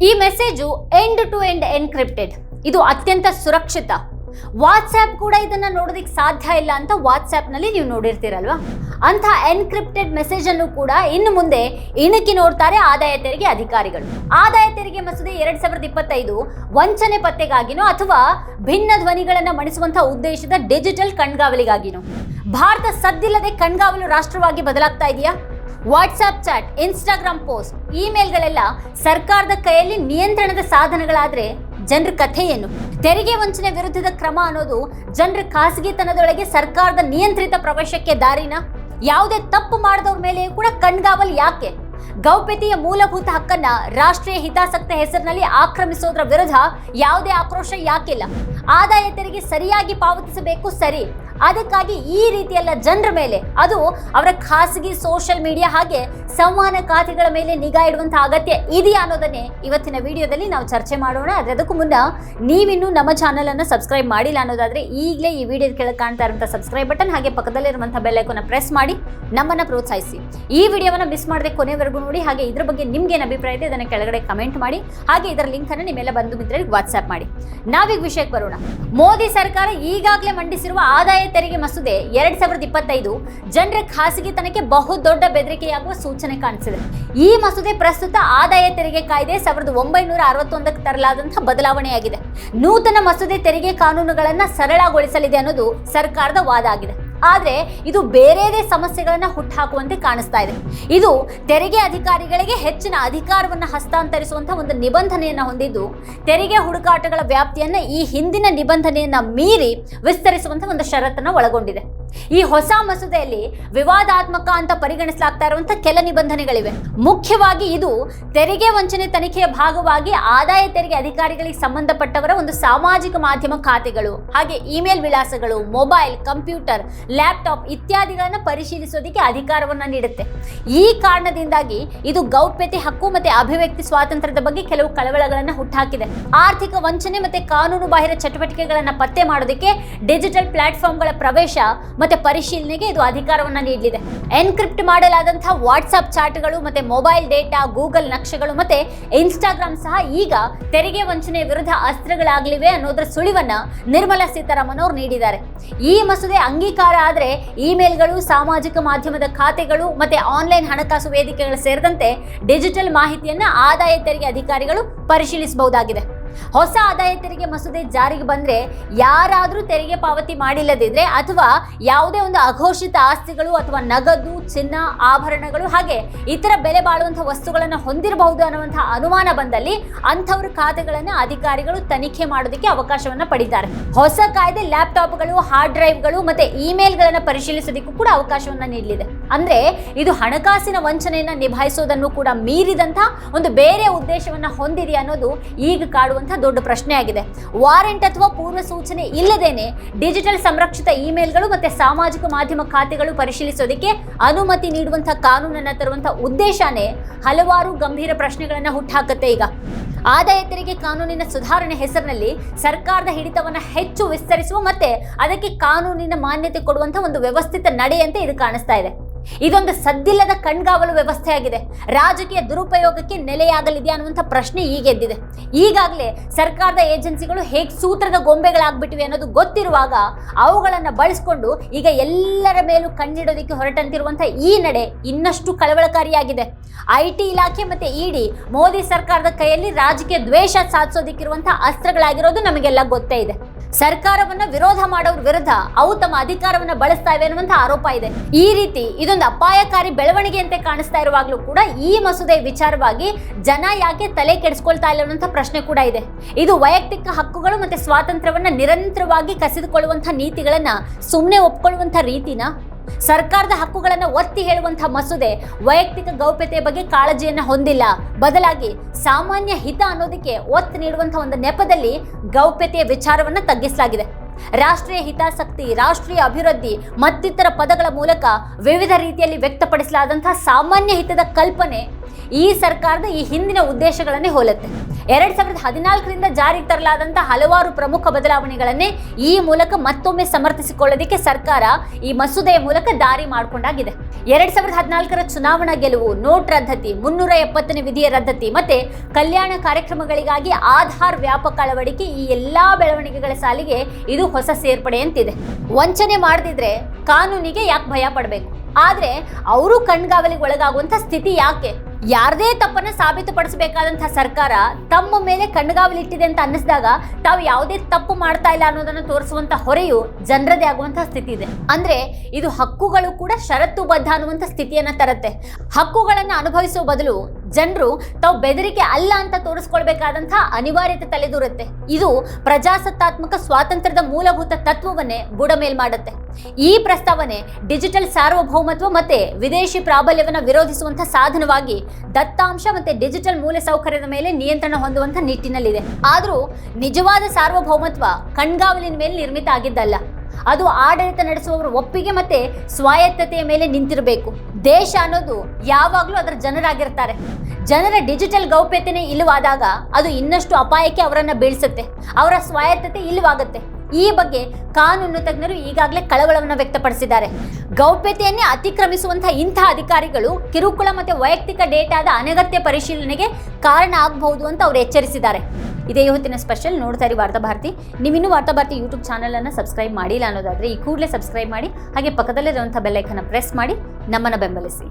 ಈ message end to end encrypted. ಇದು ಅತ್ಯಂತ ಸುರಕ್ಷಿತ. ವಾಟ್ಸ್ಆ್ಯಪ್ ಕೂಡ ಇದನ್ನ ನೋಡೋದಕ್ಕೆ ಸಾಧ್ಯ ಇಲ್ಲ ಅಂತ ವಾಟ್ಸ್ಆ್ಯಪ್ನಲ್ಲಿ ನೀವು ನೋಡಿರ್ತೀರಲ್ವಾ. ಅಂಥ ಎನ್ಕ್ರಿಪ್ಟೆಡ್ ಮೆಸೇಜ್ ಅನ್ನು ಕೂಡ ಇನ್ನು ಮುಂದೆ ಇಣುಕಿ ನೋಡ್ತಾರೆ ಆದಾಯ ತೆರಿಗೆ ಅಧಿಕಾರಿಗಳು. ಆದಾಯ ತೆರಿಗೆ ಮಸೂದೆ 2025 ವಂಚನೆ ಪತ್ತೆಗಾಗಿನೋ ಅಥವಾ ಭಿನ್ನ ಧ್ವನಿಗಳನ್ನು ಮಣಿಸುವಂತಹ ಉದ್ದೇಶದ ಡಿಜಿಟಲ್ ಕಣ್ಗಾವಲಿಗಾಗಿನೋ. ಭಾರತ ಸದ್ದಿಲ್ಲದೆ ಕಣ್ಗಾವಲು ರಾಷ್ಟ್ರವಾಗಿ ಬದಲಾಗ್ತಾ ಇದೆಯಾ? ವಾಟ್ಸ್ಆ್ಯಪ್ ಚಾಟ್, ಇನ್ಸ್ಟಾಗ್ರಾಮ್ ಪೋಸ್ಟ್, ಇಮೇಲ್ಗಳೆಲ್ಲ ಸರ್ಕಾರದ ಕೈಯಲ್ಲಿ ನಿಯಂತ್ರಣದ ಸಾಧನಗಳಾದ್ರೆ ಜನರ ಕಥೆ ಏನು? ತೆರಿಗೆ ವಂಚನೆ ವಿರುದ್ಧದ ಕ್ರಮ ಅನ್ನೋದು ಜನರ ಖಾಸಗಿತನದೊಳಗೆ ಸರ್ಕಾರದ ನಿಯಂತ್ರಿತ ಪ್ರವೇಶಕ್ಕೆ ದಾರಿನ? ಯಾವುದೇ ತಪ್ಪು ಮಾಡಿದವ್ರ ಮೇಲೆ ಕೂಡ ಕಣ್ಗಾವಲು ಯಾಕೆ? ಗೌಪ್ಯತೆಯ ಮೂಲಭೂತ ಹಕ್ಕನ್ನ ರಾಷ್ಟ್ರೀಯ ಹಿತಾಸಕ್ತಿ ಹೆಸರಿನಲ್ಲಿ ಆಕ್ರಮಿಸೋದ್ರ ವಿರುದ್ಧ ಯಾವುದೇ ಆಕ್ರೋಶ ಯಾಕಿಲ್ಲ? ಆದಾಯ ತೆರಿಗೆ ಸರಿಯಾಗಿ ಪಾವತಿಸಬೇಕು, ಸರಿ. ಅದಕ್ಕಾಗಿ ಈ ರೀತಿಯೆಲ್ಲ ಜನರ ಮೇಲೆ, ಅದು ಅವರ ಖಾಸಗಿ ಸೋಷಿಯಲ್ ಮೀಡಿಯಾ ಹಾಗೆ ಸಂವಹನ ಖಾತೆಗಳ ಮೇಲೆ ನಿಗಾ ಇಡುವಂತಹ ಅಗತ್ಯ ಇದೆಯಾ ಅನ್ನೋದನ್ನೇ ಇವತ್ತಿನ ವಿಡಿಯೋದಲ್ಲಿ ನಾವು ಚರ್ಚೆ ಮಾಡೋಣ. ಆದರೆ ಅದಕ್ಕೂ ಮುನ್ನ ನೀವಿನ್ನೂ ನಮ್ಮ ಚಾನಲ್ ಅನ್ನು ಸಬ್ಸ್ಕ್ರೈಬ್ ಮಾಡಿಲ್ಲ ಅನ್ನೋದಾದ್ರೆ ಈಗಲೇ ಈ ವಿಡಿಯೋದ ಕೆಳಗೆ ಕಾಣ್ತಾ ಇರುವಂತಹ ಸಬ್ಸ್ಕ್ರೈಬ್ ಬಟನ್ ಹಾಗೆ ಪಕ್ಕದಲ್ಲಿರುವಂತಹ ಬೆಲ್ ಐಕಾನ್ ಪ್ರೆಸ್ ಮಾಡಿ ನಮ್ಮನ್ನ ಪ್ರೋತ್ಸಾಹಿಸಿ. ಈ ವಿಡಿಯೋವನ್ನ ಮಿಸ್ ಮಾಡದೆ ಕೊನೆವರೆಗೂ ನೋಡಿ. ಹಾಗೆ ಇದ್ರ ಬಗ್ಗೆ ನಿಮ್ಗೆ ಏನು ಅಭಿಪ್ರಾಯ ಇದೆ ಅದನ್ನ ಕೆಳಗಡೆ ಕಮೆಂಟ್ ಮಾಡಿ. ಹಾಗೆ ಇದರ ಲಿಂಕ್ ಅನ್ನು ನಿಮ್ಮೆಲ್ಲ ಬಂಧು ಮಿತ್ರರಿಗೆ ವಾಟ್ಸ್ಆಪ್ ಮಾಡಿ. ನಾವೀಗ ವಿಷಯಕ್ಕೆ ಬರೋಣ. ಮೋದಿ ಸರ್ಕಾರ ಈಗಾಗಲೇ ಮಂಡಿಸಿರುವ ಆದಾಯ ತೆರಿಗೆ ಮಸೂದೆ 2025 ಜನರ ಖಾಸಗಿತನಕ್ಕೆ ಬಹುದೊಡ್ಡ ಬೆದರಿಕೆಯಾಗುವ ಸೂಚನೆ ಕಾಣಿಸಿದೆ. ಈ ಮಸೂದೆ ಪ್ರಸ್ತುತ ಆದಾಯ ತೆರಿಗೆ ಕಾಯ್ದೆ 1961ಕ್ಕೆ ತರಲಾದಂತಹ ಬದಲಾವಣೆಯಾಗಿದೆ. ನೂತನ ಮಸೂದೆ ತೆರಿಗೆ ಕಾನೂನುಗಳನ್ನ ಸರಳಗೊಳಿಸಲಿದೆ ಅನ್ನೋದು ಸರ್ಕಾರದ ವಾದ ಆಗಿದೆ. ಆದರೆ ಇದು ಬೇರೆದೇ ಸಮಸ್ಯೆಗಳನ್ನ ಹುಟ್ಟುಹಾಕುವಂತೆ ಕಾಣಿಸ್ತಾ ಇದೆ. ಇದು ತೆರಿಗೆ ಅಧಿಕಾರಿಗಳಿಗೆ ಹೆಚ್ಚಿನ ಅಧಿಕಾರವನ್ನು ಹಸ್ತಾಂತರಿಸುವಂತಹ ಒಂದು ನಿಬಂಧನೆಯನ್ನ ಹೊಂದಿದ್ದು, ತೆರಿಗೆ ಹುಡುಕಾಟಗಳ ವ್ಯಾಪ್ತಿಯನ್ನ ಈ ಹಿಂದಿನ ನಿಬಂಧನೆಯನ್ನ ಮೀರಿ ವಿಸ್ತರಿಸುವಂತಹ ಒಂದು ಷರತ್ತನ್ನು ಒಳಗೊಂಡಿದೆ. ಈ ಹೊಸ ಮಸೂದೆಯಲ್ಲಿ ವಿವಾದಾತ್ಮಕ ಅಂತ ಪರಿಗಣಿಸಲಾಗ್ತಾ ಇರುವಂತಹ ಕೆಲ ನಿಬಂಧನೆಗಳಿವೆ. ಮುಖ್ಯವಾಗಿ ಇದು ತೆರಿಗೆ ವಂಚನೆ ತನಿಖೆಯ ಭಾಗವಾಗಿ ಆದಾಯ ತೆರಿಗೆ ಅಧಿಕಾರಿಗಳಿಗೆ ಸಂಬಂಧಪಟ್ಟವರ ಒಂದು ಸಾಮಾಜಿಕ ಮಾಧ್ಯಮ ಖಾತೆಗಳು ಹಾಗೆ ಇಮೇಲ್ ವಿಳಾಸಗಳು, ಮೊಬೈಲ್, ಕಂಪ್ಯೂಟರ್, ಲ್ಯಾಪ್ಟಾಪ್ ಇತ್ಯಾದಿಗಳನ್ನು ಪರಿಶೀಲಿಸೋದಕ್ಕೆ ಅಧಿಕಾರವನ್ನ ನೀಡುತ್ತೆ. ಈ ಕಾರಣದಿಂದಾಗಿ ಇದು ಗೌಪ್ಯತೆ ಹಕ್ಕು ಮತ್ತೆ ಅಭಿವ್ಯಕ್ತಿ ಸ್ವಾತಂತ್ರ್ಯದ ಬಗ್ಗೆ ಕೆಲವು ಕಳವಳಗಳನ್ನು ಹುಟ್ಟುಹಾಕಿದೆ. ಆರ್ಥಿಕ ವಂಚನೆ ಮತ್ತೆ ಕಾನೂನು ಬಾಹಿರ ಚಟುವಟಿಕೆಗಳನ್ನು ಪತ್ತೆ ಮಾಡೋದಕ್ಕೆ ಡಿಜಿಟಲ್ ಪ್ಲಾಟ್ಫಾರ್ಮ್ಗಳ ಪ್ರವೇಶ ಮತ್ತೆ ಪರಿಶೀಲನೆಗೆ ಇದು ಅಧಿಕಾರವನ್ನ ನೀಡಲಿದೆ. ಎನ್ಕ್ರಿಪ್ಟ್ ಮಾಡಲಾದಂತಹ ವಾಟ್ಸ್ಆಪ್ ಚಾಟ್ಗಳು ಮತ್ತೆ ಮೊಬೈಲ್ ಡೇಟಾ, ಗೂಗಲ್ ನಕ್ಷೆಗಳು ಮತ್ತೆ ಇನ್ಸ್ಟಾಗ್ರಾಮ್ ಸಹ ಈಗ ತೆರಿಗೆ ವಂಚನೆ ವಿರುದ್ಧ ಅಸ್ತ್ರಗಳಾಗಲಿವೆ ಅನ್ನೋದ್ರ ಸುಳಿವನ್ನ ನಿರ್ಮಲಾ ಸೀತಾರಾಮನ್ ಅವರು ನೀಡಿದ್ದಾರೆ. ಈ ಮಸೂದೆ ಅಂಗೀಕಾರ ಆದ್ರೆ ಇಮೇಲ್ಗಳು, ಸಾಮಾಜಿಕ ಮಾಧ್ಯಮದ ಖಾತೆಗಳು ಮತ್ತೆ ಆನ್ಲೈನ್ ಹಣಕಾಸು ವೇದಿಕೆಗಳು ಸೇರಿದಂತೆ ಡಿಜಿಟಲ್ ಮಾಹಿತಿಯನ್ನ ಆದಾಯ ತೆರಿಗೆ ಅಧಿಕಾರಿಗಳು ಪರಿಶೀಲಿಸಬಹುದಾಗಿದೆ. ಹೊಸ ಆದಾಯ ತೆರಿಗೆ ಮಸೂದೆ ಜಾರಿಗೆ ಬಂದ್ರೆ ಯಾರಾದ್ರೂ ತೆರಿಗೆ ಪಾವತಿ ಮಾಡಿಲ್ಲದಿದ್ರೆ ಅಥವಾ ಯಾವುದೇ ಒಂದು ಅಘೋಷಿತ ಆಸ್ತಿಗಳು ಅಥವಾ ನಗದು, ಚಿನ್ನ, ಆಭರಣಗಳು ಹಾಗೆ ಇತರ ಬೆಲೆ ಬಾಳುವಂತಹ ವಸ್ತುಗಳನ್ನು ಹೊಂದಿರಬಹುದು ಅನ್ನುವಂತಹ ಅನುಮಾನ ಬಂದಲ್ಲಿ ಅಂಥವ್ರ ಖಾತೆಗಳನ್ನ ಅಧಿಕಾರಿಗಳು ತನಿಖೆ ಮಾಡೋದಕ್ಕೆ ಅವಕಾಶವನ್ನ ಪಡಿತಾರೆ. ಹೊಸ ಕಾಯ್ದೆ ಲ್ಯಾಪ್ಟಾಪ್ಗಳು, ಹಾರ್ಡ್ ಡ್ರೈವ್ಗಳು ಮತ್ತೆ ಇಮೇಲ್ಗಳನ್ನು ಪರಿಶೀಲಿಸೋದಕ್ಕೂ ಕೂಡ ಅವಕಾಶವನ್ನ ನೀಡಲಿದೆ. ಅಂದ್ರೆ ಇದು ಹಣಕಾಸಿನ ವಂಚನೆಯನ್ನ ನಿಭಾಯಿಸೋದನ್ನು ಕೂಡ ಮೀರಿದಂತಹ ಒಂದು ಬೇರೆ ಉದ್ದೇಶವನ್ನ ಹೊಂದಿದೆ ಅನ್ನೋದು ಈಗ ಕಾಡುವಂತಹ ದೊಡ್ಡ ಪ್ರಶ್ನೆ ಆಗಿದೆ. ವಾರೆಂಟ್ ಅಥವಾ ಪೂರ್ವ ಸೂಚನೆ ಇಲ್ಲದೇನೆ ಡಿಜಿಟಲ್ ಸಂರಕ್ಷಿತ ಇಮೇಲ್ಗಳು ಮತ್ತೆ ಸಾಮಾಜಿಕ ಮಾಧ್ಯಮ ಖಾತೆಗಳು ಪರಿಶೀಲಿಸೋದಕ್ಕೆ ಅನುಮತಿ ನೀಡುವಂತಹ ಕಾನೂನನ್ನ ತರುವಂತಹ ಉದ್ದೇಶನೇ ಹಲವಾರು ಗಂಭೀರ ಪ್ರಶ್ನೆಗಳನ್ನ ಹುಟ್ಟುಹಾಕುತ್ತೆ. ಈಗ ಆದಾಯ ತೆರಿಗೆ ಕಾನೂನಿನ ಸುಧಾರಣೆ ಹೆಸರಿನಲ್ಲಿ ಸರ್ಕಾರದ ಹಿಡಿತವನ್ನ ಹೆಚ್ಚು ವಿಸ್ತರಿಸುವ ಮತ್ತೆ ಅದಕ್ಕೆ ಕಾನೂನಿನ ಮಾನ್ಯತೆ ಕೊಡುವಂತಹ ಒಂದು ವ್ಯವಸ್ಥಿತ ನಡೆಯಂತೆ ಇದು ಕಾಣಿಸ್ತಾ ಇದೆ. ಇದೊಂದು ಸದ್ದಿಲ್ಲದ ಕಣ್ಗಾವಲು ವ್ಯವಸ್ಥೆಯಾಗಿದೆ. ರಾಜಕೀಯ ದುರುಪಯೋಗಕ್ಕೆ ನೆಲೆಯಾಗಲಿದೆ ಅನ್ನುವಂಥ ಪ್ರಶ್ನೆ ಈಗ ಎದ್ದಿದೆ. ಈಗಾಗಲೇ ಸರ್ಕಾರದ ಏಜೆನ್ಸಿಗಳು ಹೇಗೆ ಸೂತ್ರದ ಗೊಂಬೆಗಳಾಗ್ಬಿಟ್ಟಿವೆ ಅನ್ನೋದು ಗೊತ್ತಿರುವಾಗ ಅವುಗಳನ್ನು ಬಳಸಿಕೊಂಡು ಈಗ ಎಲ್ಲರ ಮೇಲೂ ಕಣ್ಣಿಡೋದಕ್ಕೆ ಹೊರಟಂತಿರುವಂತಹ ಈ ನಡೆ ಇನ್ನಷ್ಟು ಕಳವಳಕಾರಿಯಾಗಿದೆ. IT ಇಲಾಖೆ ಮತ್ತೆ ಇಡಿ ಮೋದಿ ಸರ್ಕಾರದ ಕೈಯಲ್ಲಿ ರಾಜಕೀಯ ದ್ವೇಷ ಸಾಧಿಸೋದಕ್ಕಿರುವಂತಹ ಅಸ್ತ್ರಗಳಾಗಿರೋದು ನಮಗೆಲ್ಲ ಗೊತ್ತೇ ಇದೆ. ಸರ್ಕಾರವನ್ನ ವಿರೋಧ ಮಾಡೋರ ವಿರುದ್ಧ ಅವು ತಮ್ಮ ಅಧಿಕಾರವನ್ನ ಬಳಸ್ತಾ ಇವೆ ಅನ್ನುವಂಥ ಆರೋಪ ಇದೆ. ಈ ರೀತಿ ಇದೊಂದು ಅಪಾಯಕಾರಿ ಬೆಳವಣಿಗೆಯಂತೆ ಕಾಣಿಸ್ತಾ ಇರುವಾಗಲೂ ಕೂಡ ಈ ಮಸೂದೆ ವಿಚಾರವಾಗಿ ಜನ ಯಾಕೆ ತಲೆ ಕೆಡಿಸ್ಕೊಳ್ತಾ ಇಲ್ಲ ಅನ್ನುವಂಥ ಪ್ರಶ್ನೆ ಕೂಡ ಇದೆ. ಇದು ವೈಯಕ್ತಿಕ ಹಕ್ಕುಗಳು ಮತ್ತೆ ಸ್ವಾತಂತ್ರ್ಯವನ್ನ ನಿರಂತರವಾಗಿ ಕಸಿದುಕೊಳ್ಳುವಂತಹ ನೀತಿಗಳನ್ನ ಸುಮ್ಮನೆ ಒಪ್ಕೊಳ್ಳುವಂಥ ರೀತಿನ? ಸರ್ಕಾರದ ಹಕ್ಕುಗಳನ್ನು ಒತ್ತಿ ಹೇಳುವಂತಹ ಮಸೂದೆ ವೈಯಕ್ತಿಕ ಗೌಪ್ಯತೆಯ ಬಗ್ಗೆ ಕಾಳಜಿಯನ್ನ ಹೊಂದಿಲ್ಲ. ಬದಲಾಗಿ ಸಾಮಾನ್ಯ ಹಿತ ಅನ್ನೋದಕ್ಕೆ ಒತ್ತು ನೀಡುವಂತಹ ಒಂದು ನೆಪದಲ್ಲಿ ಗೌಪ್ಯತೆಯ ವಿಚಾರವನ್ನ ತಗ್ಗಿಸಲಾಗಿದೆ. ರಾಷ್ಟ್ರೀಯ ಹಿತಾಸಕ್ತಿ, ರಾಷ್ಟ್ರೀಯ ಅಭಿವೃದ್ಧಿ ಮತ್ತಿತರ ಪದಗಳ ಮೂಲಕ ವಿವಿಧ ರೀತಿಯಲ್ಲಿ ವ್ಯಕ್ತಪಡಿಸಲಾದಂತಹ ಸಾಮಾನ್ಯ ಹಿತದ ಕಲ್ಪನೆ ಈ ಸರ್ಕಾರದ ಈ ಹಿಂದಿನ ಉದ್ದೇಶಗಳನ್ನೇ ಹೋಲುತ್ತೆ. 2014ರಿಂದ ಜಾರಿಗೆ ತರಲಾದಂತಹ ಹಲವಾರು ಪ್ರಮುಖ ಬದಲಾವಣೆಗಳನ್ನೇ ಈ ಮೂಲಕ ಮತ್ತೊಮ್ಮೆ ಸಮರ್ಥಿಸಿಕೊಳ್ಳೋದಕ್ಕೆ ಸರ್ಕಾರ ಈ ಮಸೂದೆಯ ಮೂಲಕ ದಾರಿ ಮಾಡಿಕೊಂಡಾಗಿದೆ. 2014ರ ಚುನಾವಣಾ ಗೆಲುವು, ನೋಟ್ ರದ್ದತಿ, 370ನೇ ವಿಧಿಯ ರದ್ದತಿ ಮತ್ತೆ ಕಲ್ಯಾಣ ಕಾರ್ಯಕ್ರಮಗಳಿಗಾಗಿ ಆಧಾರ್ ವ್ಯಾಪಕ ಅಳವಡಿಕೆ, ಈ ಎಲ್ಲಾ ಬೆಳವಣಿಗೆಗಳ ಸಾಲಿಗೆ ಇದು ಹೊಸ ಸೇರ್ಪಡೆ ಅಂತಿದೆ. ವಂಚನೆ ಮಾಡದಿದ್ರೆ ಕಾನೂನಿಗೆ ಯಾಕೆ ಭಯ ಪಡಬೇಕು? ಆದ್ರೆ ಅವರು ಕಣ್ಗಾವಲಿಗೆ ಒಳಗಾಗುವಂತ ಸ್ಥಿತಿ ಯಾಕೆ? ಯಾರದೇ ತಪ್ಪನ್ನ ಸಾಬೀತುಪಡಿಸಬೇಕಾದಂತಹ ಸರ್ಕಾರ ತಮ್ಮ ಮೇಲೆ ಕಣ್ಗಾವಲಿಟ್ಟಿದೆ ಅಂತ ಅನ್ನಿಸಿದಾಗ ತಾವು ಯಾವುದೇ ತಪ್ಪು ಮಾಡ್ತಾ ಇಲ್ಲ ಅನ್ನೋದನ್ನು ತೋರಿಸುವಂತ ಹೊರೆಯು ಜನರದೇ ಆಗುವಂತಹ ಸ್ಥಿತಿ ಇದೆ. ಅಂದ್ರೆ ಇದು ಹಕ್ಕುಗಳು ಕೂಡ ಷರತ್ತುಬದ್ಧ ಅನ್ನುವಂಥ ಸ್ಥಿತಿಯನ್ನ ತರುತ್ತೆ. ಹಕ್ಕುಗಳನ್ನ ಅನುಭವಿಸುವ ಬದಲು ಜನರು ತಾವು ಬೆದರಿಕೆ ಅಲ್ಲ ಅಂತ ತೋರಿಸ್ಕೊಳ್ಬೇಕಾದಂತಹ ಅನಿವಾರ್ಯತೆ ತಲೆದೂರುತ್ತೆ. ಇದು ಪ್ರಜಾಸತ್ತಾತ್ಮಕ ಸ್ವಾತಂತ್ರ್ಯದ ಮೂಲಭೂತ ತತ್ವವನ್ನೇ ಬುಡಮೇಲ್ ಮಾಡುತ್ತೆ. ಈ ಪ್ರಸ್ತಾವನೆ ಡಿಜಿಟಲ್ ಸಾರ್ವಭೌಮತ್ವ ಮತ್ತೆ ವಿದೇಶಿ ಪ್ರಾಬಲ್ಯವನ್ನ ವಿರೋಧಿಸುವಂತಹ ಸಾಧನವಾಗಿ ದತ್ತಾಂಶ ಮತ್ತೆ ಡಿಜಿಟಲ್ ಮೂಲಸೌಕರ್ಯದ ಮೇಲೆ ನಿಯಂತ್ರಣ ಹೊಂದುವಂತ ನಿಟ್ಟಿನಲ್ಲಿದೆ. ಆದರೂ ನಿಜವಾದ ಸಾರ್ವಭೌಮತ್ವ ಕಣ್ಗಾವಲಿನ ಮೇಲೆ ನಿರ್ಮಿತ ಆಗಿದ್ದಲ್ಲ. ಅದು ಆಡಳಿತ ನಡೆಸುವವರ ಒಪ್ಪಿಗೆ ಮತ್ತೆ ಸ್ವಾಯತ್ತತೆಯ ಮೇಲೆ ನಿಂತಿರಬೇಕು. ದೇಶ ಅನ್ನೋದು ಯಾವಾಗಲೂ ಅದರ ಜನರಾಗಿರ್ತಾರೆ. ಜನರ ಡಿಜಿಟಲ್ ಗೌಪ್ಯತೆನೇ ಇಲ್ಲವಾದಾಗ ಅದು ಇನ್ನಷ್ಟು ಅಪಾಯಕ್ಕೆ ಅವರನ್ನ ಬೀಳಿಸುತ್ತೆ. ಅವರ ಸ್ವಾಯತ್ತತೆ ಇಲ್ಲವಾಗುತ್ತೆ. ಈ ಬಗ್ಗೆ ಕಾನೂನು ತಜ್ಞರು ಈಗಾಗಲೇ ಕಳವಳವನ್ನು ವ್ಯಕ್ತಪಡಿಸಿದ್ದಾರೆ. ಗೌಪ್ಯತೆಯನ್ನೇ ಅತಿಕ್ರಮಿಸುವಂತಹ ಇಂತಹ ಅಧಿಕಾರಿಗಳು ಕಿರುಕುಳ ಮತ್ತು ವೈಯಕ್ತಿಕ ಡೇಟಾದ ಅನಗತ್ಯ ಪರಿಶೀಲನೆಗೆ ಕಾರಣ ಆಗಬಹುದು ಅಂತ ಅವರು ಎಚ್ಚರಿಸಿದ್ದಾರೆ. ಇದೇ ಇವತ್ತಿನ ಸ್ಪೆಷಲ್. ನೋಡ್ತಾ ಇರಿ ವಾರ್ತಾಭಾರತಿ. ನೀವಿನ್ನೂ ವಾರ್ತಾಭಾರತಿ ಯೂಟ್ಯೂಬ್ ಚಾನಲನ್ನು ಸಬ್ಸ್ಕ್ರೈಬ್ ಮಾಡಿಲ್ಲ ಅನ್ನೋದಾದರೆ ಈ ಕೂಡಲೇ ಸಬ್ಸ್ಕ್ರೈಬ್ ಮಾಡಿ, ಹಾಗೆ ಪಕ್ಕದಲ್ಲಿರುವಂಥ ಬೆಲ್ ಐಕನ್ನ ಪ್ರೆಸ್ ಮಾಡಿ ನಮ್ಮನ್ನು ಬೆಂಬಲಿಸಿ.